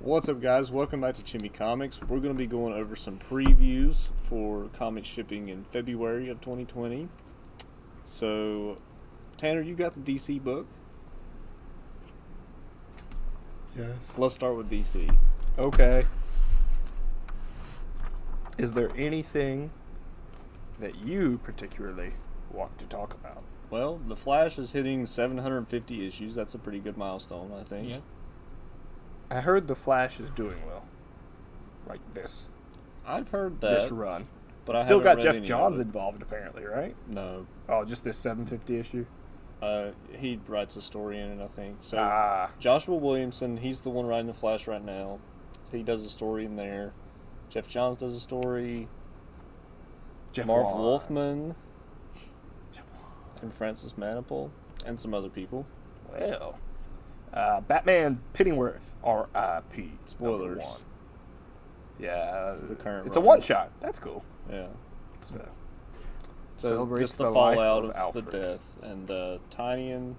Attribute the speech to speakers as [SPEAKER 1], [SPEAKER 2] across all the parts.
[SPEAKER 1] What's up, guys? Welcome back to Chimmy Comics. We're going to be going over some previews for comic shipping in February of 2020. So, Tanner, you got the DC book?
[SPEAKER 2] Yes.
[SPEAKER 1] Let's start with DC.
[SPEAKER 2] Okay. Is there anything that you particularly want to talk about?
[SPEAKER 1] Well, The Flash is hitting 750 issues. That's a pretty good milestone, I think.
[SPEAKER 3] Yeah.
[SPEAKER 2] I heard The Flash is doing well. Like this
[SPEAKER 1] I've heard that,
[SPEAKER 2] run.
[SPEAKER 1] but I
[SPEAKER 2] Still
[SPEAKER 1] haven't
[SPEAKER 2] got
[SPEAKER 1] read
[SPEAKER 2] Jeff
[SPEAKER 1] any of
[SPEAKER 2] Johns
[SPEAKER 1] it.
[SPEAKER 2] involved apparently, right?
[SPEAKER 1] No.
[SPEAKER 2] Oh, just this 750 issue?
[SPEAKER 1] He writes a story in it, I think. So,
[SPEAKER 2] Ah.
[SPEAKER 1] Joshua Williamson, he's the one writing The Flash right now. He does a story in there. Jeff Johns does a story.
[SPEAKER 2] Jeff
[SPEAKER 1] Marv
[SPEAKER 2] Wan.
[SPEAKER 1] Wolfman
[SPEAKER 2] Jeff Wan.
[SPEAKER 1] and Francis Manapul and some other people.
[SPEAKER 2] Well. Batman Pennyworth, R.I.P.
[SPEAKER 1] Spoilers.
[SPEAKER 2] #1. Yeah.
[SPEAKER 1] The current
[SPEAKER 2] it's a
[SPEAKER 1] run.
[SPEAKER 2] one-shot. That's cool.
[SPEAKER 1] Yeah.
[SPEAKER 2] So,
[SPEAKER 1] So
[SPEAKER 2] celebrates
[SPEAKER 1] just the
[SPEAKER 2] life
[SPEAKER 1] fallout
[SPEAKER 2] of
[SPEAKER 1] of
[SPEAKER 2] Alfred.
[SPEAKER 1] the death. And Tynion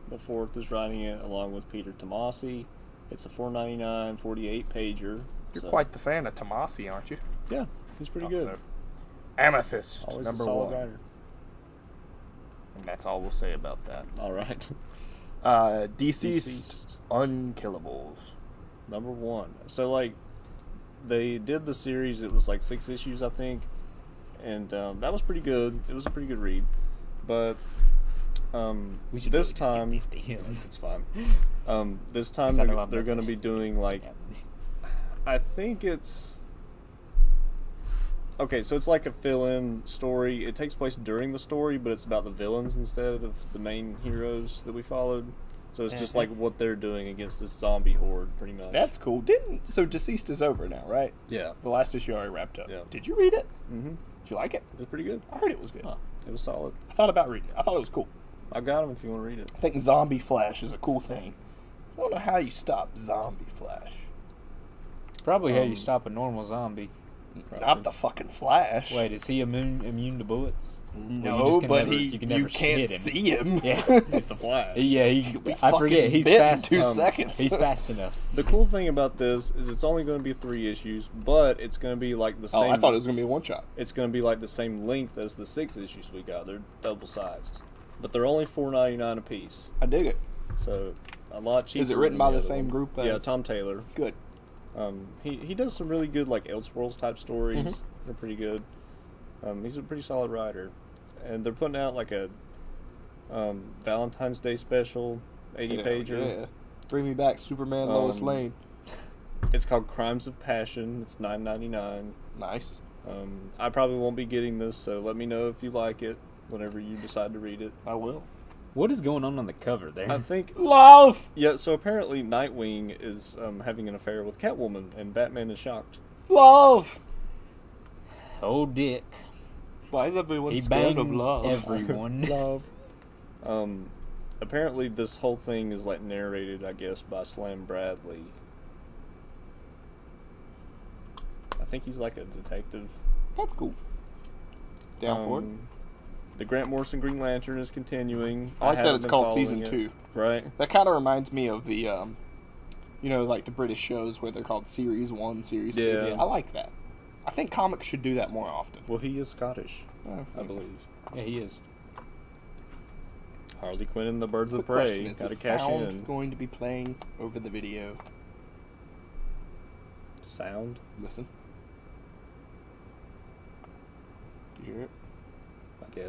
[SPEAKER 1] the Fourth is writing it along with Peter Tomasi. It's a $4.99, 48-pager.
[SPEAKER 2] You're
[SPEAKER 1] So,
[SPEAKER 2] quite the fan of Tomasi, aren't you?
[SPEAKER 1] Yeah, he's pretty
[SPEAKER 2] Thought
[SPEAKER 1] good.
[SPEAKER 2] so. Amethyst,
[SPEAKER 1] Always
[SPEAKER 2] number
[SPEAKER 1] a solid
[SPEAKER 2] one.
[SPEAKER 1] writer.
[SPEAKER 2] And that's all we'll say about that.
[SPEAKER 1] All right.
[SPEAKER 2] Deceased Unkillables.
[SPEAKER 1] Number one. So, like, they did the series. It was like 6 issues, I think. And that was pretty good. It was a pretty good read. But
[SPEAKER 3] We should
[SPEAKER 1] this
[SPEAKER 3] really
[SPEAKER 1] time...
[SPEAKER 3] just skip these to him.
[SPEAKER 1] It's fine. This time
[SPEAKER 3] Because I know I'm
[SPEAKER 1] they're
[SPEAKER 3] not
[SPEAKER 1] going to
[SPEAKER 3] gonna-
[SPEAKER 1] be doing, like...
[SPEAKER 3] Yeah.
[SPEAKER 1] I think it's... Okay, so it's like a fill-in story. It takes place during the story, but it's about the villains instead of the main heroes that we followed. So it's just like what they're doing against this zombie horde, pretty much.
[SPEAKER 2] That's cool. So Deceased is over now, right?
[SPEAKER 1] Yeah.
[SPEAKER 2] The last issue already wrapped up.
[SPEAKER 1] Yeah.
[SPEAKER 2] Did you read it?
[SPEAKER 1] Mm-hmm.
[SPEAKER 2] Did you like it?
[SPEAKER 1] It was pretty good.
[SPEAKER 2] I heard it was good.
[SPEAKER 3] Huh.
[SPEAKER 1] It was solid.
[SPEAKER 2] I thought about reading it. I thought it was cool.
[SPEAKER 1] I got them if you want to read it.
[SPEAKER 2] I think Zombie Flash is a cool thing. I don't know how you stop Zombie Flash.
[SPEAKER 3] Probably how
[SPEAKER 1] Um,
[SPEAKER 3] you stop a normal zombie.
[SPEAKER 2] Not the fucking Flash.
[SPEAKER 3] Wait, is he immune to bullets?
[SPEAKER 2] no,
[SPEAKER 3] you just can
[SPEAKER 2] but
[SPEAKER 3] never- you can never
[SPEAKER 2] can't
[SPEAKER 3] hit him.
[SPEAKER 2] see him.
[SPEAKER 3] Yeah.
[SPEAKER 1] It's the Flash.
[SPEAKER 3] Yeah, I
[SPEAKER 2] fucking
[SPEAKER 3] forget. He's
[SPEAKER 2] bit in
[SPEAKER 3] fast.
[SPEAKER 2] 2 seconds.
[SPEAKER 3] He's fast enough.
[SPEAKER 1] The cool thing about this is it's only going to be 3 issues, but it's going to be like the same.
[SPEAKER 2] Oh, I thought it was gonna be a one shot.
[SPEAKER 1] It's going to be like the same length as the 6 issues we got. They're double sized, but they're only $4.99 a piece.
[SPEAKER 2] I dig it.
[SPEAKER 1] So a lot cheaper.
[SPEAKER 2] Is it written
[SPEAKER 1] than
[SPEAKER 2] by the
[SPEAKER 1] other
[SPEAKER 2] same
[SPEAKER 1] one.
[SPEAKER 2] group
[SPEAKER 1] Yeah,
[SPEAKER 2] as-
[SPEAKER 1] Tom Taylor.
[SPEAKER 2] Good.
[SPEAKER 1] He does some really good like Elseworlds type stories.
[SPEAKER 2] Mhm.
[SPEAKER 1] They're pretty good. He's a pretty solid writer, and they're putting out like a Valentine's Day special 80-pager.
[SPEAKER 2] Yeah. Bring me back, Superman, Lois Lane.
[SPEAKER 1] It's called Crimes of Passion. It's $9.99.
[SPEAKER 2] Nice.
[SPEAKER 1] I probably won't be getting this, so let me know if you like it whenever you decide to read it.
[SPEAKER 2] I will.
[SPEAKER 3] What is going on the cover there?
[SPEAKER 1] I think,
[SPEAKER 2] Love.
[SPEAKER 1] yeah. So apparently, Nightwing is having an affair with Catwoman, and Batman is shocked.
[SPEAKER 2] Love.
[SPEAKER 3] Oh, Dick.
[SPEAKER 2] Why is everyone
[SPEAKER 3] He
[SPEAKER 2] scared
[SPEAKER 3] bangs
[SPEAKER 2] of love?
[SPEAKER 3] everyone.
[SPEAKER 1] Love. Apparently, this whole thing is like narrated, I guess, by Slam Bradley. I think he's like a detective.
[SPEAKER 2] That's cool. Down for it.
[SPEAKER 1] The Grant Morrison Green Lantern is continuing.
[SPEAKER 2] I like that
[SPEAKER 1] haven't
[SPEAKER 2] it's
[SPEAKER 1] been
[SPEAKER 2] called
[SPEAKER 1] following
[SPEAKER 2] season
[SPEAKER 1] it.
[SPEAKER 2] 2.
[SPEAKER 1] Right?
[SPEAKER 2] That kind of reminds me of the, like the British shows where they're called Series 1, Series 2.
[SPEAKER 1] Yeah.
[SPEAKER 2] I like that. I think comics should do that more often.
[SPEAKER 1] Well, he is Scottish,
[SPEAKER 2] Oh,
[SPEAKER 1] I believe.
[SPEAKER 3] Yeah, he is.
[SPEAKER 1] Harley Quinn and the Birds of
[SPEAKER 2] Quick question,
[SPEAKER 1] Prey.
[SPEAKER 2] is
[SPEAKER 1] Gotta
[SPEAKER 2] the
[SPEAKER 1] cash
[SPEAKER 2] sound
[SPEAKER 1] in.
[SPEAKER 2] going to be playing over the video?
[SPEAKER 1] Sound?
[SPEAKER 2] Listen. You hear it?
[SPEAKER 1] I guess.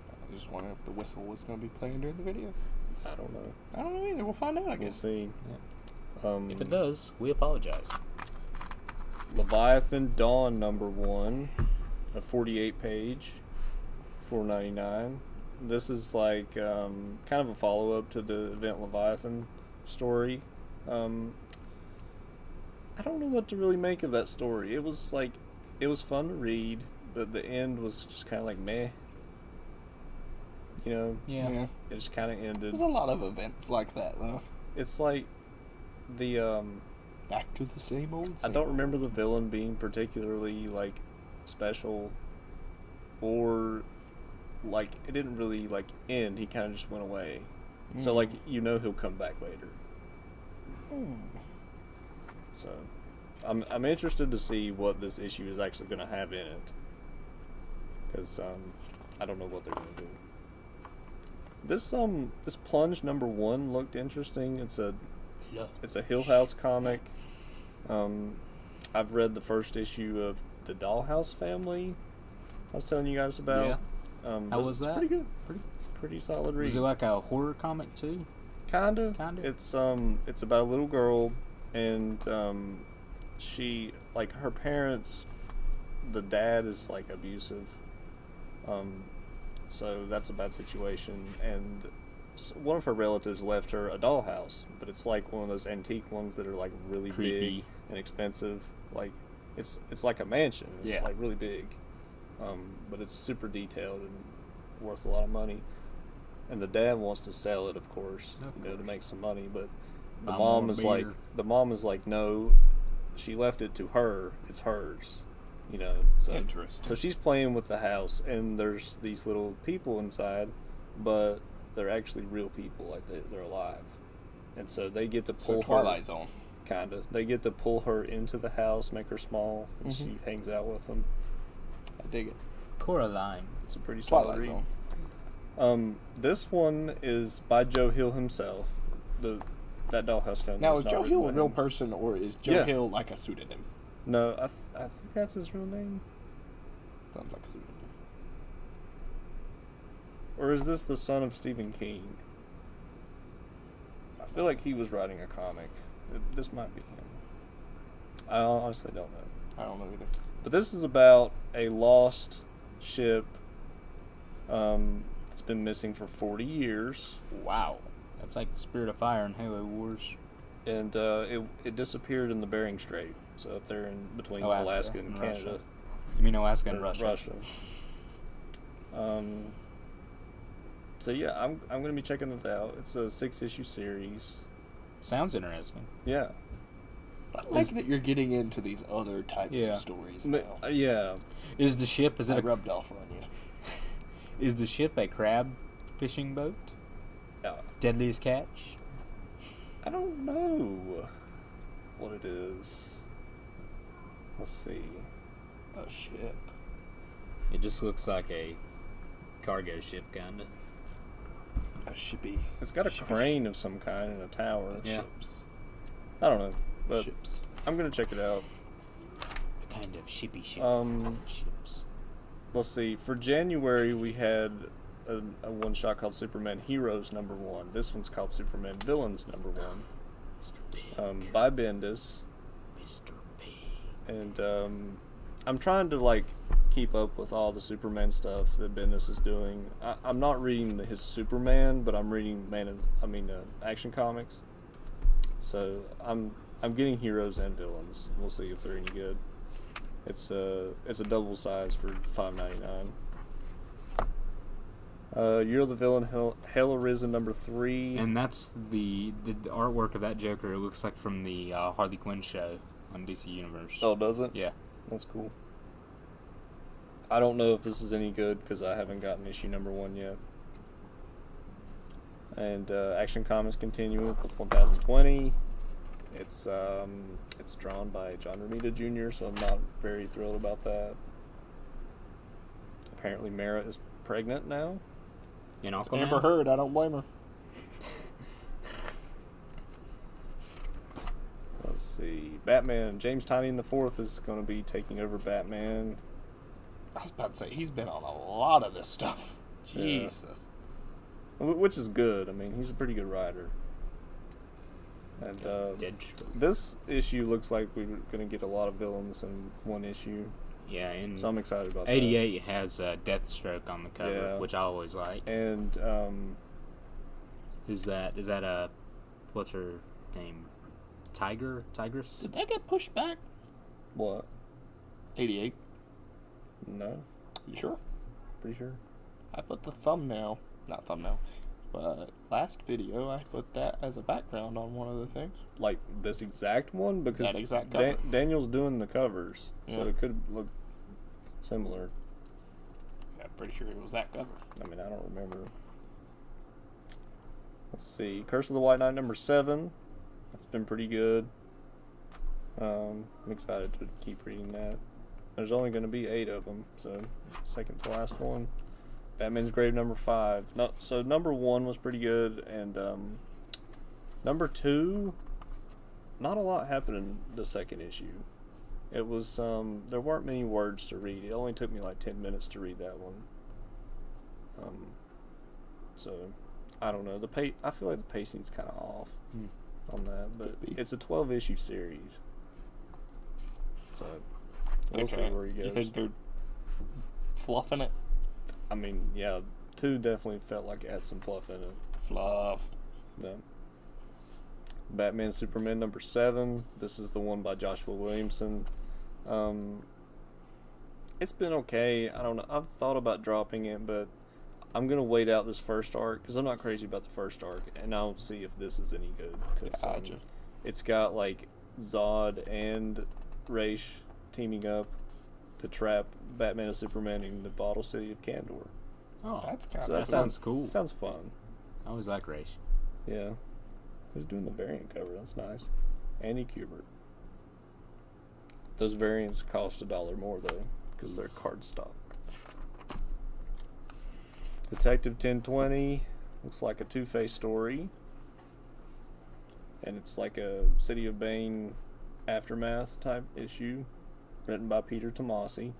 [SPEAKER 2] I was just wondering if the whistle was going to be playing during the video.
[SPEAKER 1] I don't know.
[SPEAKER 2] I don't know either. We'll find out, I
[SPEAKER 1] We'll
[SPEAKER 2] guess.
[SPEAKER 1] see.
[SPEAKER 3] If it does, we apologize.
[SPEAKER 1] Leviathan Dawn #1, a 48-page, $4.99. This is like kind of a follow-up to the Event Leviathan story. I don't know what to really make of that story. It was fun to read, but the end was just kind of like meh. You know,
[SPEAKER 3] Yeah.
[SPEAKER 1] it just kind of ended.
[SPEAKER 2] There's a lot of events like that, though.
[SPEAKER 1] It's like the
[SPEAKER 2] Back to the same old.
[SPEAKER 1] I don't remember the villain being particularly like special, or like it didn't really like end. He kind of just went away. So like he'll come back later. So I'm interested to see what this issue is actually going to have in it, because I don't know what they're going to do. This Plunge #1 looked interesting. It's a Hill House comic. I've read the first issue of the Dollhouse Family I was telling you guys about.
[SPEAKER 3] Yeah. How was that?
[SPEAKER 1] Pretty good. Pretty solid read.
[SPEAKER 3] Was it like a horror comic too?
[SPEAKER 1] Kinda.
[SPEAKER 3] Kinda.
[SPEAKER 1] It's about a little girl, and she, like, her parents, the dad is like abusive. So that's a bad situation, and one of her relatives left her a dollhouse, but it's like one of those antique ones that are like really
[SPEAKER 3] Creepy.
[SPEAKER 1] big and expensive. Like it's like a mansion. It's like really big, but it's super detailed and worth a lot of money. And the dad wants to sell it, of course, to make some money. But the mom is like, no, she left it to her. It's hers.
[SPEAKER 2] Interesting.
[SPEAKER 1] So she's playing with the house, and there's these little people inside, but they're actually real people, like they're alive, and so they get to pull
[SPEAKER 2] Twilight Zone.
[SPEAKER 1] Kinda. They get to pull her into the house, make her small, and she hangs out with them.
[SPEAKER 2] I dig it.
[SPEAKER 3] Coraline.
[SPEAKER 1] It's a pretty solid
[SPEAKER 2] Twilight
[SPEAKER 1] read.
[SPEAKER 2] Zone.
[SPEAKER 1] This one is by Joe Hill himself. That Dollhouse Family.
[SPEAKER 2] Now,
[SPEAKER 1] is
[SPEAKER 2] is
[SPEAKER 1] not
[SPEAKER 2] Joe
[SPEAKER 1] written
[SPEAKER 2] Hill
[SPEAKER 1] by
[SPEAKER 2] a real
[SPEAKER 1] him.
[SPEAKER 2] person, or is Joe Hill like a pseudonym?
[SPEAKER 1] No, I think that's his real name.
[SPEAKER 2] Sounds like a pseudonym.
[SPEAKER 1] Or is this the son of Stephen King? I feel like he was writing a comic. This might be him. I honestly don't know.
[SPEAKER 2] I don't know either.
[SPEAKER 1] But this is about a lost ship that's been missing for 40 years.
[SPEAKER 3] Wow. That's like the Spirit of Fire in Halo Wars.
[SPEAKER 1] And it disappeared in the Bering Strait. So up there in between Alaska and Canada.
[SPEAKER 3] Russia. You mean Alaska and Russia?
[SPEAKER 1] So yeah, I'm going to be checking it out. It's a 6-issue series.
[SPEAKER 3] Sounds interesting.
[SPEAKER 1] Yeah.
[SPEAKER 2] I like that you're getting into these other types of stories now.
[SPEAKER 1] Yeah.
[SPEAKER 3] Is the ship? Is it
[SPEAKER 2] I
[SPEAKER 3] a
[SPEAKER 2] rubbed off on you?
[SPEAKER 3] Is the ship a crab fishing boat?
[SPEAKER 1] Yeah.
[SPEAKER 3] Deadliest catch?
[SPEAKER 1] I don't know what it is. Let's see.
[SPEAKER 2] A ship.
[SPEAKER 3] It just looks like a cargo ship, kinda.
[SPEAKER 2] A shippy.
[SPEAKER 1] It's got a crane of some kind and a tower.
[SPEAKER 3] Yeah.
[SPEAKER 2] Ships.
[SPEAKER 1] I don't know, but
[SPEAKER 2] Ships.
[SPEAKER 1] I'm gonna check it out.
[SPEAKER 3] A kind of shippy ship. Ships.
[SPEAKER 1] Let's see. For January, we had a one-shot called Superman Heroes #1. This one's called Superman Villains #1.
[SPEAKER 3] Mr. Pig.
[SPEAKER 1] By Bendis.
[SPEAKER 3] Mr. Pig.
[SPEAKER 1] And I'm trying to keep up with all the Superman stuff that Bendis is doing. I'm not reading his Superman, but I'm reading Action Comics. So I'm getting Heroes and Villains. We'll see if they're any good. It's a double size for $5.99. Year of the Villain, Hell Arisen #3.
[SPEAKER 3] And that's the artwork of that Joker. It looks like from the Harley Quinn show on DC Universe.
[SPEAKER 1] Oh, does it?
[SPEAKER 3] Yeah.
[SPEAKER 1] That's cool. I don't know if this is any good because I haven't gotten issue #1 yet. And Action Comics continue with 1020. It's drawn by John Romita Jr., so I'm not very thrilled about that. Apparently Mara is pregnant now.
[SPEAKER 3] In
[SPEAKER 2] It's
[SPEAKER 3] Aquaman?
[SPEAKER 2] Amber Heard. I don't blame her.
[SPEAKER 1] Let's see. Batman. James Tynion IV is going to be taking over Batman.
[SPEAKER 2] I was about to say, he's been on a lot of this stuff.
[SPEAKER 1] Yeah.
[SPEAKER 2] Jesus.
[SPEAKER 1] Which is good. I mean, he's a pretty good writer. And
[SPEAKER 3] Deadstroke.
[SPEAKER 1] this issue looks like we're going to get a lot of villains in one issue.
[SPEAKER 3] Yeah, and
[SPEAKER 1] So I'm excited about
[SPEAKER 3] 88 has Deathstroke on the cover,
[SPEAKER 1] Yeah.
[SPEAKER 3] which I always like.
[SPEAKER 1] that. And
[SPEAKER 3] Who's that? Is that what's her name? Tigress?
[SPEAKER 2] Did that get pushed back?
[SPEAKER 1] what?
[SPEAKER 2] 88.
[SPEAKER 1] No,
[SPEAKER 2] You sure?
[SPEAKER 1] pretty sure.
[SPEAKER 2] I put the not thumbnail, but last video I put that as a background on one of the things.
[SPEAKER 1] Like this exact one, because
[SPEAKER 2] That exact cover.
[SPEAKER 1] Daniel's doing the covers,
[SPEAKER 2] Yeah.
[SPEAKER 1] so it could look similar.
[SPEAKER 2] Yeah, I'm pretty sure it was that cover.
[SPEAKER 1] I mean, I don't remember. Let's see. Curse of the White Knight #7. That's been pretty good. I'm excited to keep reading that. There's only going to be 8 of them, so second to last one. Batman's Grave number 5. No, so number 1 was pretty good, and number 2, not a lot happened in the second issue. It was there weren't many words to read. It only took me like 10 minutes to read that one. So I don't know. I feel like the pacing's kind of off on that, but it's a 12-issue series. So we'll see where he goes.
[SPEAKER 2] You think they're fluffing it?
[SPEAKER 1] I mean, yeah, 2 definitely felt like it had some fluff in it.
[SPEAKER 2] Fluff.
[SPEAKER 1] Yeah. Batman Superman number 7. This is the one by Joshua Williamson. It's been okay. I don't know. I've thought about dropping it, but I'm gonna wait out this first arc because I'm not crazy about the first arc, and I'll see if this is any good.
[SPEAKER 2] Gotcha.
[SPEAKER 1] It's got like Zod and Raish teaming up to trap Batman and Superman in the bottle city of Kandor.
[SPEAKER 3] Oh,
[SPEAKER 2] That's kind
[SPEAKER 1] So
[SPEAKER 2] of
[SPEAKER 1] that
[SPEAKER 3] sounds cool.
[SPEAKER 1] Sounds fun.
[SPEAKER 3] I always like Raish.
[SPEAKER 1] Yeah. Who's doing the variant cover? That's nice. Andy Kubert. Those variants cost $1 more though, because they're cardstock. Detective 1020 looks like a Two-Face story, and it's like a City of Bane aftermath type issue, written by Peter Tomasi.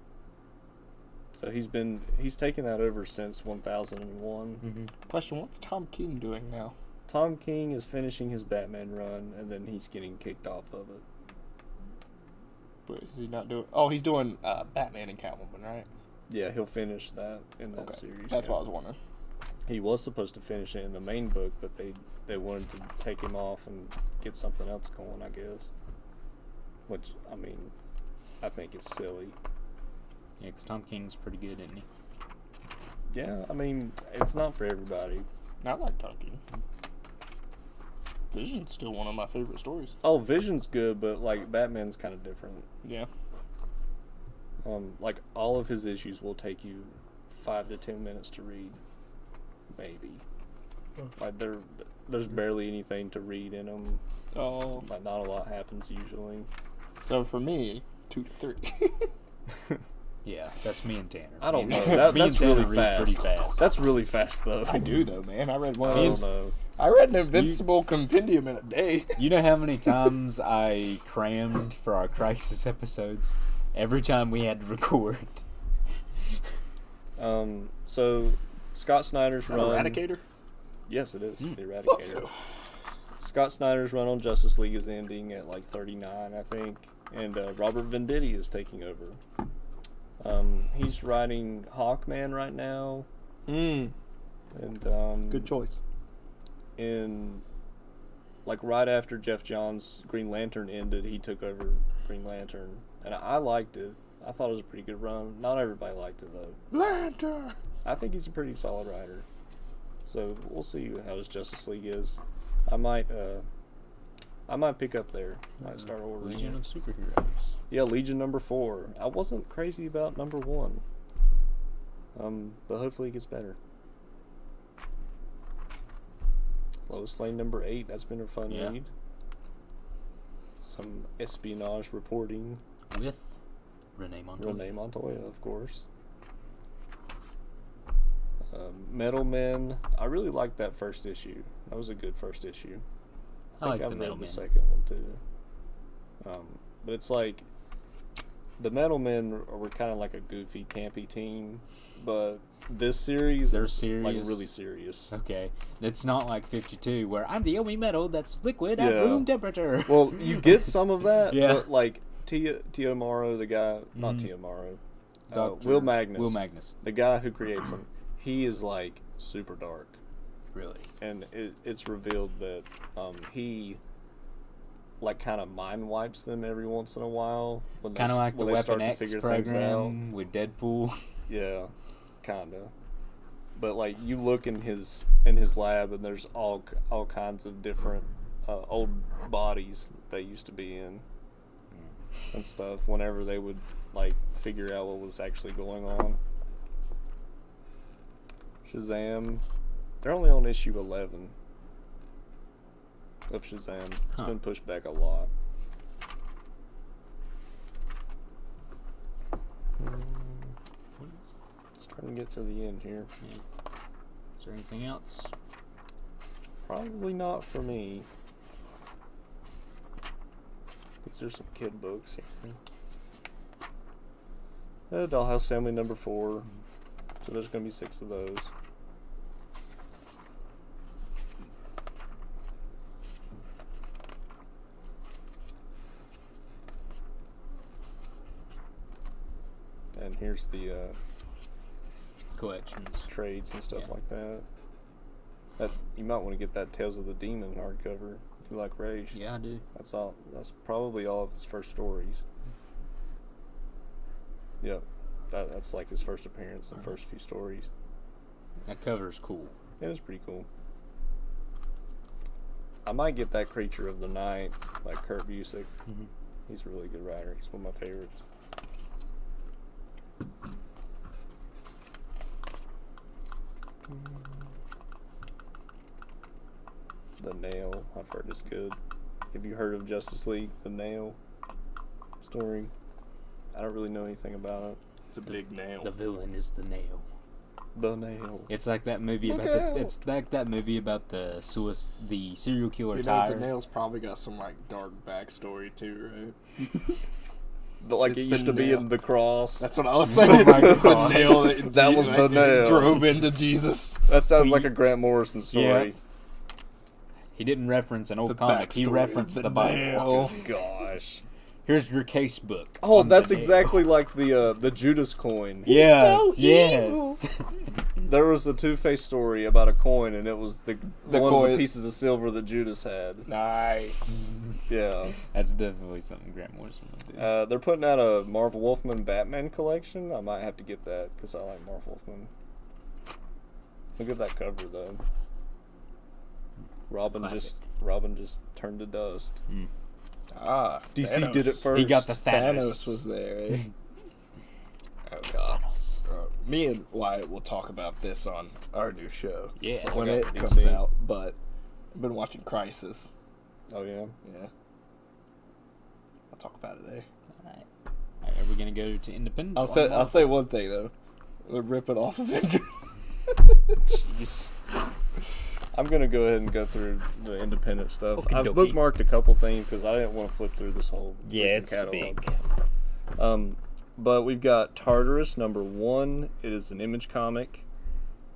[SPEAKER 1] So he's taken that over since 1001.
[SPEAKER 2] Question: what's Tom King doing now?
[SPEAKER 1] Tom King is finishing his Batman run, and then he's getting kicked off of it.
[SPEAKER 2] But is he not doing? Oh, he's doing Batman and Catwoman, right?
[SPEAKER 1] Yeah, he'll finish that in that series.
[SPEAKER 2] That's
[SPEAKER 1] yeah.
[SPEAKER 2] what I was wondering.
[SPEAKER 1] He was supposed to finish it in the main book, but they wanted to take him off and get something else going, I guess. Which, I mean, I think it's silly.
[SPEAKER 3] Yeah, 'cause Tom King's pretty good, isn't he?
[SPEAKER 1] Yeah, I mean, it's not for everybody.
[SPEAKER 2] I like Tom King. Vision's still one of my favorite stories.
[SPEAKER 1] Oh, Vision's good, but, like, Batman's kind of different.
[SPEAKER 2] Yeah.
[SPEAKER 1] Like, all of his issues will take you 5 to 10 minutes to read. Maybe. Like, there's barely anything to read in them.
[SPEAKER 2] Oh.
[SPEAKER 1] Like, not a lot happens usually.
[SPEAKER 2] So for me, 2 to 3.
[SPEAKER 3] Yeah, that's me and Tanner.
[SPEAKER 1] I don't
[SPEAKER 3] Me
[SPEAKER 1] know.
[SPEAKER 3] and- me and
[SPEAKER 1] That's
[SPEAKER 3] Tanner
[SPEAKER 1] really
[SPEAKER 3] read
[SPEAKER 1] fast.
[SPEAKER 3] pretty fast.
[SPEAKER 1] That's really fast, though.
[SPEAKER 2] I do though, man. I read one.
[SPEAKER 1] I
[SPEAKER 2] Of
[SPEAKER 1] don't
[SPEAKER 2] those.
[SPEAKER 1] know.
[SPEAKER 2] I read an Invincible Compendium in a day.
[SPEAKER 3] You know how many times I crammed for our Crisis episodes? Every time we had to record.
[SPEAKER 1] So Scott Snyder's run.
[SPEAKER 2] Eradicator.
[SPEAKER 1] Yes, it is the Eradicator.
[SPEAKER 2] Also.
[SPEAKER 1] Scott Snyder's run on Justice League is ending at like 39, I think, and Robert Venditti is taking over. He's writing Hawkman right now, and
[SPEAKER 2] Good choice.
[SPEAKER 1] in like right after Jeff Johns' Green Lantern ended, he took over Green Lantern, and I liked it. I thought it was a pretty good run. Not everybody liked it though.
[SPEAKER 2] Lantern.
[SPEAKER 1] I think he's a pretty solid writer. So we'll see how his Justice League is. I might pick up there. Might start ordering.
[SPEAKER 3] Legion
[SPEAKER 1] it.
[SPEAKER 3] of Superheroes.
[SPEAKER 1] Yeah, Legion number 4. I wasn't crazy about number 1. But hopefully it gets better. Lois Lane number 8. That's been a fun
[SPEAKER 3] Yeah.
[SPEAKER 1] read. Some espionage reporting.
[SPEAKER 3] With Renee Montoya.
[SPEAKER 1] Renee Montoya, of course. Metal Men. I really liked that first issue. That was a good first issue.
[SPEAKER 3] I like the
[SPEAKER 1] I've
[SPEAKER 3] Metal
[SPEAKER 1] read the
[SPEAKER 3] Men.
[SPEAKER 1] second one too. But it's like the Metal Men were kind of like a goofy, campy team, but this series
[SPEAKER 3] They're
[SPEAKER 1] is like
[SPEAKER 3] serious.
[SPEAKER 1] really serious.
[SPEAKER 3] Okay. It's not like 52 where I'm the only metal that's liquid at
[SPEAKER 1] Yeah.
[SPEAKER 3] room temperature.
[SPEAKER 1] Well, you get some of that,
[SPEAKER 3] Yeah.
[SPEAKER 1] but like Tio Morrow, the guy, not
[SPEAKER 3] Mhm.
[SPEAKER 1] Tio Morrow,
[SPEAKER 3] Dr.
[SPEAKER 1] Will Magnus,
[SPEAKER 3] Will Magnus.
[SPEAKER 1] the guy who creates them, he is like super dark.
[SPEAKER 3] Really?
[SPEAKER 1] And it's revealed that he like kind of mind wipes them every once in a while when
[SPEAKER 3] Kind of like the
[SPEAKER 1] when they start
[SPEAKER 3] Weapon
[SPEAKER 1] to
[SPEAKER 3] X
[SPEAKER 1] figure things out.
[SPEAKER 3] program with Deadpool.
[SPEAKER 1] Yeah, kinda. But like you look in his lab and there's all kinds of different old bodies that they used to be in and stuff. Whenever they would like figure out what was actually going on. Shazam. They're only on issue 11 of Shazam. It's
[SPEAKER 3] Huh.
[SPEAKER 1] been pushed back a lot. Trying to get to the end here.
[SPEAKER 3] Is there anything else?
[SPEAKER 1] Probably not for me. These are some kid books here. Dollhouse Family number 4. So there's going to be 6 of those. And here's the
[SPEAKER 3] Collections.
[SPEAKER 1] trades and stuff
[SPEAKER 3] Yeah.
[SPEAKER 1] like that. That you might want to get that Tales of the Demon hardcover. You like Raish?
[SPEAKER 3] Yeah, I do.
[SPEAKER 1] That's all. That's probably all of his first stories. Yep, that's like his first appearance and first few stories.
[SPEAKER 3] That cover's cool.
[SPEAKER 1] It was pretty cool. I might get that Creature of the Night by Kurt Busiek.
[SPEAKER 3] Mm-hmm.
[SPEAKER 1] He's a really good writer. He's one of my favorites. The Nail, I've heard is good. Have you heard of Justice League, The Nail story? I don't really know anything about it.
[SPEAKER 2] It's a big nail.
[SPEAKER 3] The villain is the nail.
[SPEAKER 1] The Nail.
[SPEAKER 3] It's like that movie
[SPEAKER 1] Look
[SPEAKER 3] about
[SPEAKER 1] out.
[SPEAKER 3] it's like that movie about the serial killer
[SPEAKER 2] You know,
[SPEAKER 3] Tyre.
[SPEAKER 2] the nail's probably got some like dark backstory too, right?
[SPEAKER 1] Like
[SPEAKER 2] It's
[SPEAKER 1] it
[SPEAKER 2] the
[SPEAKER 1] used to be
[SPEAKER 2] nail.
[SPEAKER 1] in the cross.
[SPEAKER 2] That's what I was saying.
[SPEAKER 3] my
[SPEAKER 2] It's the
[SPEAKER 3] gosh.
[SPEAKER 2] nail that,
[SPEAKER 1] That was the nail.
[SPEAKER 2] drove into Jesus.
[SPEAKER 1] That sounds like a Grant Morrison story.
[SPEAKER 3] He didn't reference an old
[SPEAKER 2] The
[SPEAKER 3] comic. He
[SPEAKER 2] backstory
[SPEAKER 3] referenced
[SPEAKER 2] of
[SPEAKER 3] the
[SPEAKER 2] the
[SPEAKER 3] Bible.
[SPEAKER 2] nail.
[SPEAKER 1] Gosh.
[SPEAKER 3] Here's your case book.
[SPEAKER 1] Oh,
[SPEAKER 3] on the
[SPEAKER 1] that's
[SPEAKER 3] nail.
[SPEAKER 1] exactly like the Judas coin.
[SPEAKER 3] Yes,
[SPEAKER 2] so
[SPEAKER 3] yes.
[SPEAKER 1] There was a Two-Face story about a coin, and it was the one of
[SPEAKER 2] coin.
[SPEAKER 1] the pieces of silver that Judas had.
[SPEAKER 2] Nice.
[SPEAKER 1] Yeah.
[SPEAKER 3] That's definitely something Grant Morrison would do.
[SPEAKER 1] They're putting out a Marvel Wolfman Batman collection. I might have to get that because I like Marvel Wolfman. Look at that cover though. Robin
[SPEAKER 3] Classic.
[SPEAKER 1] just turned to dust.
[SPEAKER 2] Ah,
[SPEAKER 1] DC
[SPEAKER 2] Thanos.
[SPEAKER 1] did it first.
[SPEAKER 3] He got the Thanos.
[SPEAKER 2] Thanos was there. Eh? Oh god.
[SPEAKER 3] Thanos.
[SPEAKER 2] Me and Wyatt will talk about this on our new show.
[SPEAKER 3] Yeah.
[SPEAKER 1] all
[SPEAKER 2] when
[SPEAKER 1] I
[SPEAKER 2] it
[SPEAKER 1] got for
[SPEAKER 2] comes
[SPEAKER 1] DC.
[SPEAKER 2] out. But I've been watching Crisis.
[SPEAKER 1] Oh yeah.
[SPEAKER 2] Yeah. I'll talk about it there.
[SPEAKER 3] Alright. Alright, are we gonna go to Independence?
[SPEAKER 2] I'll say one thing though. They're ripping off Avengers.
[SPEAKER 1] Jeez. I'm gonna go ahead and go through the independent stuff.
[SPEAKER 3] Okie
[SPEAKER 1] I've
[SPEAKER 3] dokie.
[SPEAKER 1] bookmarked a couple things because I didn't want to flip through this whole
[SPEAKER 3] Yeah,
[SPEAKER 1] freaking
[SPEAKER 3] it's
[SPEAKER 1] catalog.
[SPEAKER 3] big.
[SPEAKER 1] But we've got Tartarus number 1. It is an Image comic,